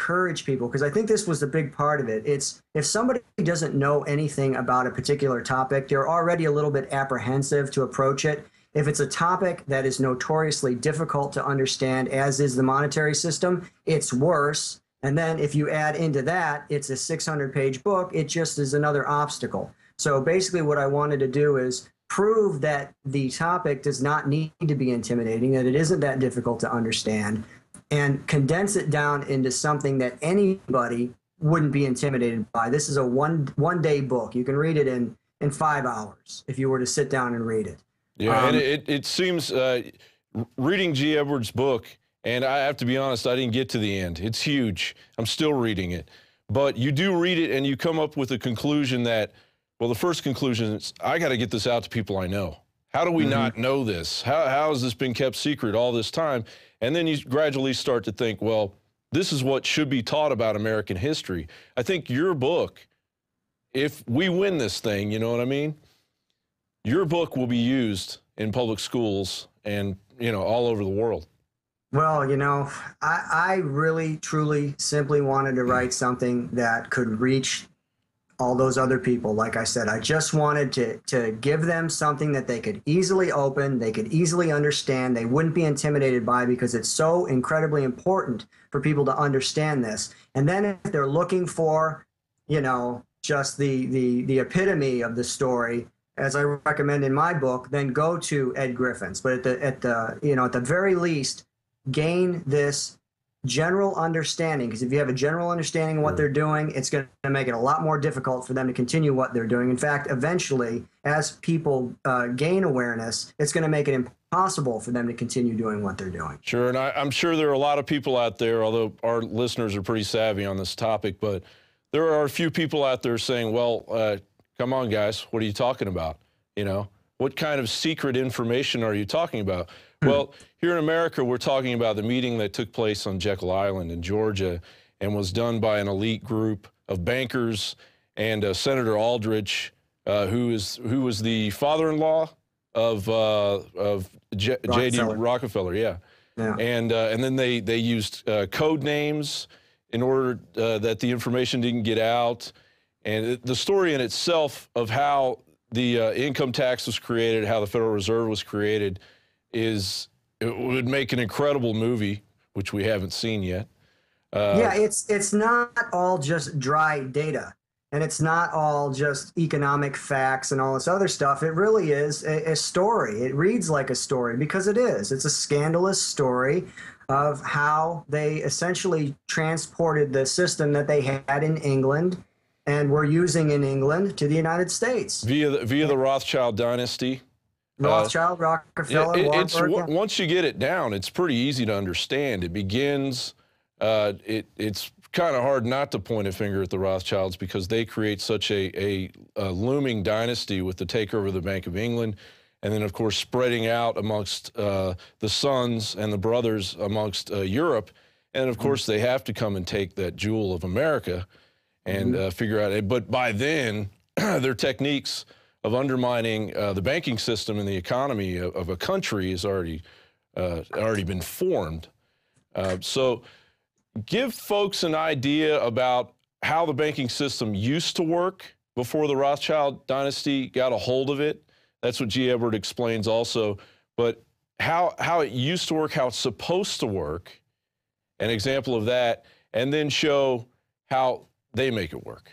encourage people, because I think this was a big part of it. It's if somebody doesn't know anything about a particular topic, they're already a little bit apprehensive to approach it. If it's a topic that is notoriously difficult to understand, as is the monetary system, it's worse. And then if you add into that, it's a 600-page book, it just is another obstacle. So basically what I wanted to do is prove that the topic does not need to be intimidating, that it isn't that difficult to understand, and condense it down into something that anybody wouldn't be intimidated by. This is a one-day book. You can read it in 5 hours if you were to sit down and read it. Yeah, and it seems, reading G. Edwards' book, and I have to be honest, I didn't get to the end. It's huge. I'm still reading it. But you do read it, and you come up with a conclusion that, well, the first conclusion is, I got to get this out to people I know. How do we not know this? How has this been kept secret all this time? And then you gradually start to think, well, this is what should be taught about American history. I think your book, if we win this thing, you know what I mean? Your book will be used in public schools and, you know, all over the world. Well, you know, I really, truly, simply wanted to write something that could reach all those other people. Like I said, I just wanted to give them something that they could easily open, they could easily understand, they wouldn't be intimidated by, because it's so incredibly important for people to understand this. And then if they're looking for, you know, just the epitome of the story, as I recommend in my book, then go to Ed Griffin's. But at the very least, gain this general understanding, because if you have a general understanding of what they're doing, it's going to make it a lot more difficult for them to continue what they're doing. In fact, eventually, as people gain awareness, it's going to make it impossible for them to continue doing what they're doing. Sure, and I'm sure there are a lot of people out there, although our listeners are pretty savvy on this topic, but there are a few people out there saying, well, come on, guys, what are you talking about? You know, what kind of secret information are you talking about? Well, here in America, we're talking about the meeting that took place on Jekyll Island in Georgia and was done by an elite group of bankers and Senator Aldrich, who was the father-in-law of J.D. Rockefeller, yeah. And then they used code names in order that the information didn't get out. And the story in itself of how the income tax was created, how the Federal Reserve was created, it would make an incredible movie, which we haven't seen yet. Yeah, it's not all just dry data, and it's not all just economic facts and all this other stuff. It really is a story. It reads like a story because it is. It's a scandalous story of how they essentially transported the system that they had in England and were using in England to the United States. Via the Rothschild dynasty. Rothschild, Rockefeller, Warburg. Once you get it down, it's pretty easy to understand. It begins, it's kind of hard not to point a finger at the Rothschilds because they create such a looming dynasty with the takeover of the Bank of England, and then, of course, spreading out amongst the sons and the brothers amongst Europe. And, of course, they have to come and take that jewel of America and figure out it. But by then, their techniques of undermining the banking system and the economy of a country has already been formed. So give folks an idea about how the banking system used to work before the Rothschild dynasty got a hold of it. That's what G. Edward explains also. But how it used to work, how it's supposed to work, an example of that, and then show how they make it work.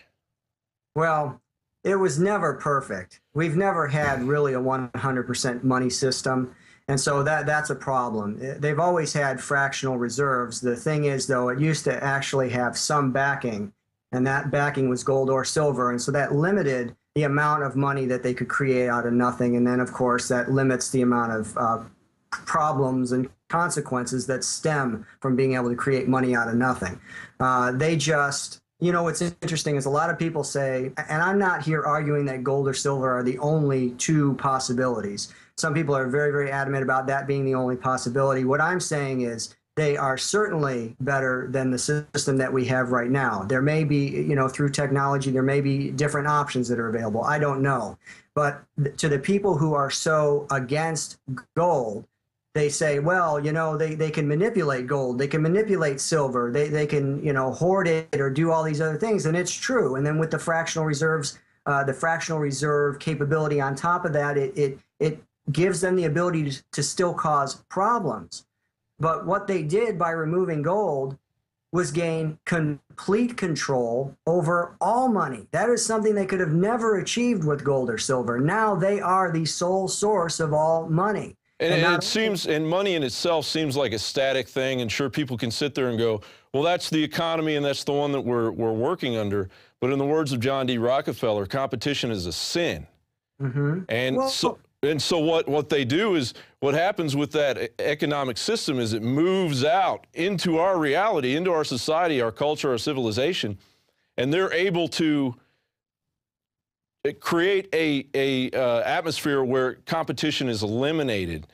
Well, it was never perfect. We've never had really a 100% money system, and so that's a problem. They've always had fractional reserves. The thing is, though, it used to actually have some backing, and that backing was gold or silver, and so that limited the amount of money that they could create out of nothing, and then, of course, that limits the amount of problems and consequences that stem from being able to create money out of nothing. They just... You know, what's interesting is a lot of people say, and I'm not here arguing that gold or silver are the only two possibilities. Some people are very, very adamant about that being the only possibility. What I'm saying is they are certainly better than the system that we have right now. There may be, you know, through technology, there may be different options that are available. I don't know. But to the people who are so against gold, they say, well, you know, they can manipulate gold, they can manipulate silver, they can, you know, hoard it or do all these other things. And it's true. And then with the fractional reserves, the fractional reserve capability on top of that, it gives them the ability to still cause problems. But what they did by removing gold was gain complete control over all money. That is something they could have never achieved with gold or silver. Now they are the sole source of all money. And it seems, and money in itself seems like a static thing, and sure, people can sit there and go, well, that's the economy and that's the one that we're working under. But in the words of John D. Rockefeller, competition is a sin. Mm-hmm. And well, so what they do is, what happens with that economic system is it moves out into our reality, into our society, our culture, our civilization, and they're able to create a atmosphere where competition is eliminated.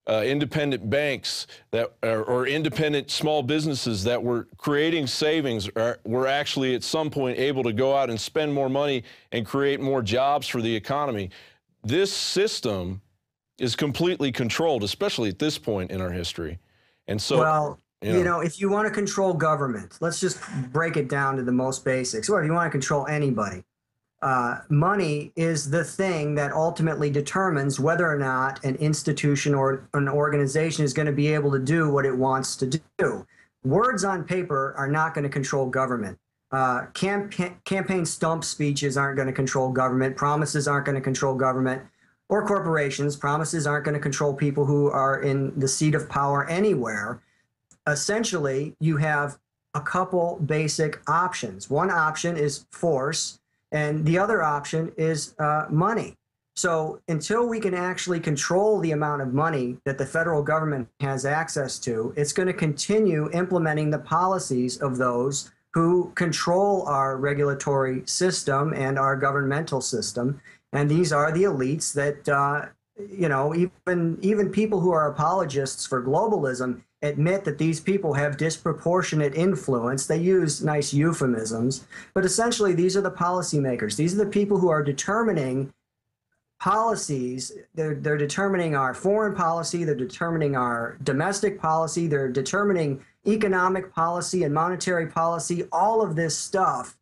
Independent banks that or independent small businesses that were creating savings were actually at some point able to go out and spend more money and create more jobs for the economy. This system is completely controlled, especially at this point in our history. And so, well, you know, if you want to control government, let's just break it down to the most basics. Or if you want to control anybody, money is the thing that ultimately determines whether or not an institution or an organization is going to be able to do what it wants to do. Words on paper are not going to control government. Campaign stump speeches aren't going to control government. Promises aren't going to control government or corporations. Promises aren't going to control people who are in the seat of power anywhere. Essentially, you have a couple basic options. One option is force, and the other option is money. So until we can actually control the amount of money that the federal government has access to, it's going to continue implementing the policies of those who control our regulatory system and our governmental system. And these are the elites that, you know, even people who are apologists for globalism admit that these people have disproportionate influence. They use nice euphemisms, but essentially these are the policymakers. These are the people who are determining policies. They're determining our foreign policy. They're determining our domestic policy. They're determining economic policy and monetary policy. All of this stuff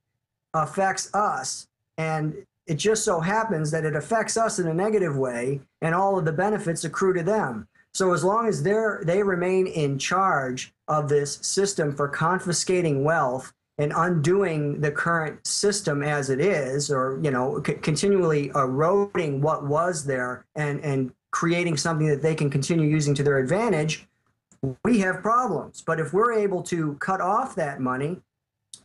affects us, and it just so happens that it affects us in a negative way, and all of the benefits accrue to them. So as long as they remain in charge of this system for confiscating wealth and undoing the current system as it is, or, you know, continually eroding what was there and creating something that they can continue using to their advantage, we have problems. But if we're able to cut off that money,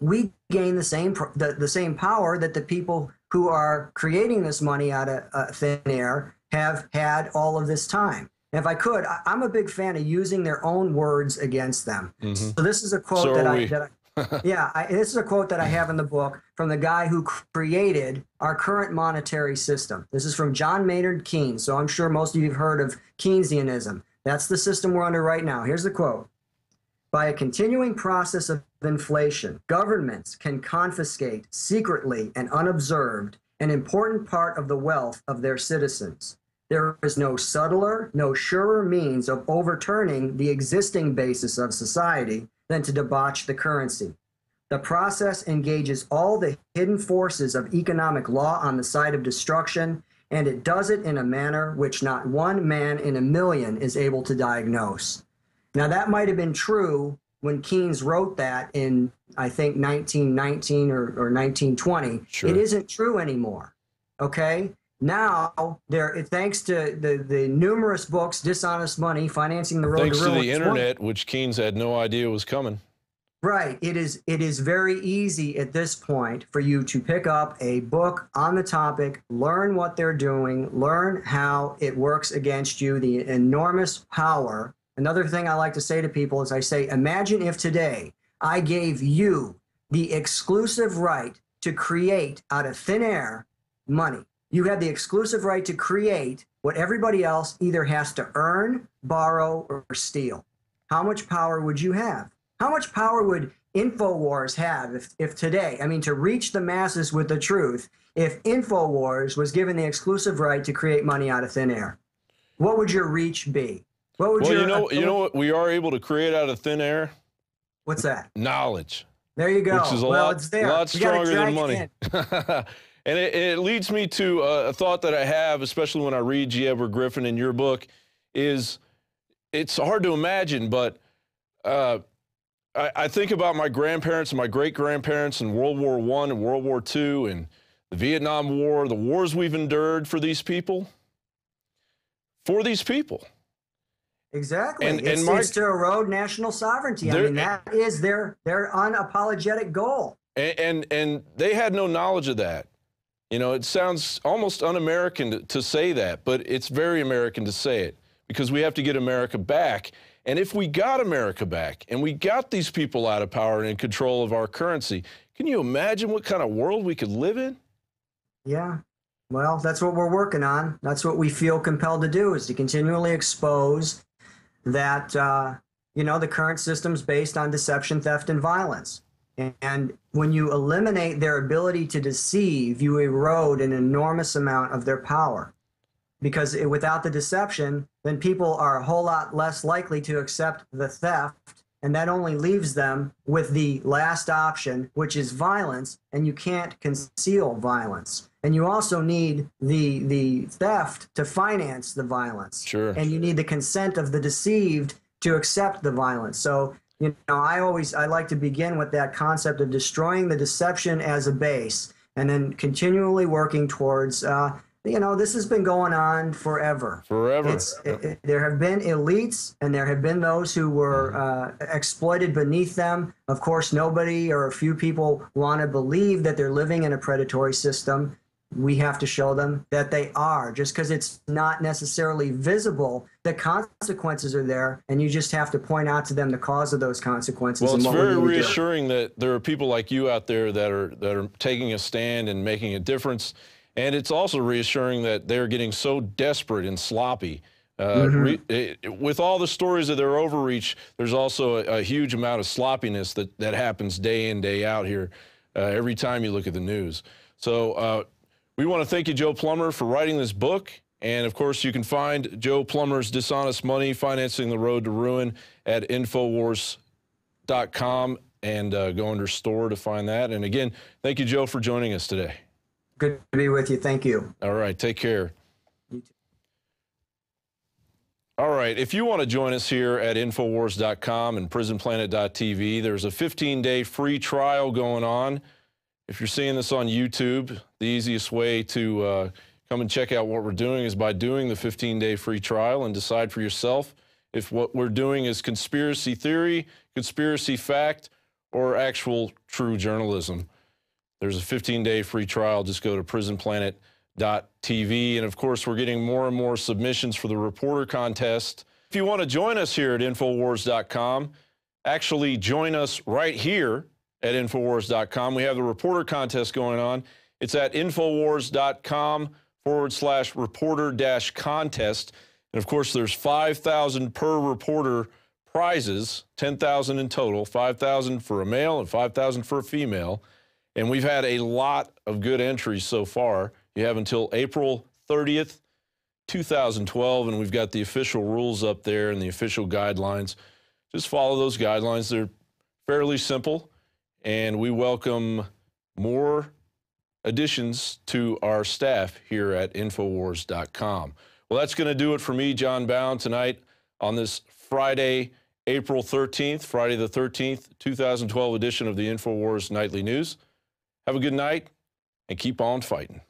we gain the same power that the people who are creating this money out of thin air have had all of this time. And if I could, I'm a big fan of using their own words against them. Mm-hmm. So this is a quote this is a quote that I have in the book from the guy who created our current monetary system. This is from John Maynard Keynes. So I'm sure most of you have heard of Keynesianism. That's the system we're under right now. Here's the quote. By a continuing process of inflation, governments can confiscate secretly and unobserved an important part of the wealth of their citizens. There is no subtler, no surer means of overturning the existing basis of society than to debauch the currency. The process engages all the hidden forces of economic law on the side of destruction, and it does it in a manner which not one man in a million is able to diagnose. Now, that might have been true when Keynes wrote that in, I think, 1919 or 1920. Sure. It isn't true anymore, okay? Now, thanks to the numerous books, Dishonest Money, Financing the Road to Ruin. Thanks to the internet, which Keynes had no idea was coming. Right. It is very easy at this point for you to pick up a book on the topic, learn what they're doing, learn how it works against you, the enormous power. Another thing I like to say to people is I say, imagine if today I gave you the exclusive right to create out of thin air money. You have the exclusive right to create what everybody else either has to earn, borrow, or steal. How much power would you have? How much power would INFOWARS have if today, I mean, to reach the masses with the truth, if INFOWARS was given the exclusive right to create money out of thin air? What would your reach be? What would Well, your you know what we are able to create out of thin air? what's that? Knowledge. There you go. Which is a well, lot, it's there. lot We gotta stronger than drag money. it in. And it leads me to a thought that I have, especially when I read G. Edward Griffin in your book, is it's hard to imagine, but I think about my grandparents and my great-grandparents in World War I and World War II and the Vietnam War, the wars we've endured for these people. For these people. Exactly. And It's to erode national sovereignty. I mean, that is their unapologetic goal. And they had no knowledge of that. You know, it sounds almost un-American to say that, but it's very American to say it because we have to get America back. And if we got America back and we got these people out of power and in control of our currency, can you imagine what kind of world we could live in? Yeah. Well, that's what we're working on. That's what we feel compelled to do, is to continually expose that, you know, the current system's based on deception, theft, and violence. And when you eliminate their ability to deceive, you erode an enormous amount of their power. Because without the deception, then people are a whole lot less likely to accept the theft. And that only leaves them with the last option, which is violence. And you can't conceal violence. And you also need the theft to finance the violence. Sure. And you need the consent of the deceived to accept the violence. So, you know, I like to begin with that concept of destroying the deception as a base and then continually working towards, you know, this has been going on forever. Forever. There have been elites and there have been those who were exploited beneath them. Of course, nobody or a few people want to believe that they're living in a predatory system. We have to show them that they are. Just because it's not necessarily visible, the consequences are there, and you just have to point out to them the cause of those consequences. Well, it's very reassuring that there are people like you out there that are taking a stand and making a difference, and it's also reassuring that they're getting so desperate and sloppy. With all the stories of their overreach, there's also a huge amount of sloppiness that happens day in, day out here every time you look at the news. So we want to thank you, Joe Plummer, for writing this book. And, of course, you can find Joe Plummer's Dishonest Money, Financing the Road to Ruin at INFOWARS.com and go under store to find that. And, again, thank you, Joe, for joining us today. Good to be with you. Thank you. All right. Take care. You too. All right. If you want to join us here at INFOWARS.com and PrisonPlanet.tv, there's a 15-day free trial going on. If you're seeing this on YouTube, the easiest way to come and check out what we're doing is by doing the 15-day free trial and decide for yourself if what we're doing is conspiracy theory, conspiracy fact, or actual true journalism. There's a 15-day free trial. Just go to PrisonPlanet.tv. And, of course, we're getting more and more submissions for the reporter contest. If you want to join us here at INFOWARS.com, actually join us right here at INFOWARS.com. We have the reporter contest going on. It's at INFOWARS.com/reporter-contest. And, of course, there's 5,000 per reporter prizes, 10,000 in total, 5,000 for a male and 5,000 for a female. And we've had a lot of good entries so far. You have until April 30th, 2012, and we've got the official rules up there and the official guidelines. Just follow those guidelines. They're fairly simple. And we welcome more additions to our staff here at INFOWARS.com. Well, that's going to do it for me, John Bound, tonight on this Friday, April 13th, Friday the 13th, 2012 edition of the INFOWARS Nightly News. Have a good night and keep on fighting.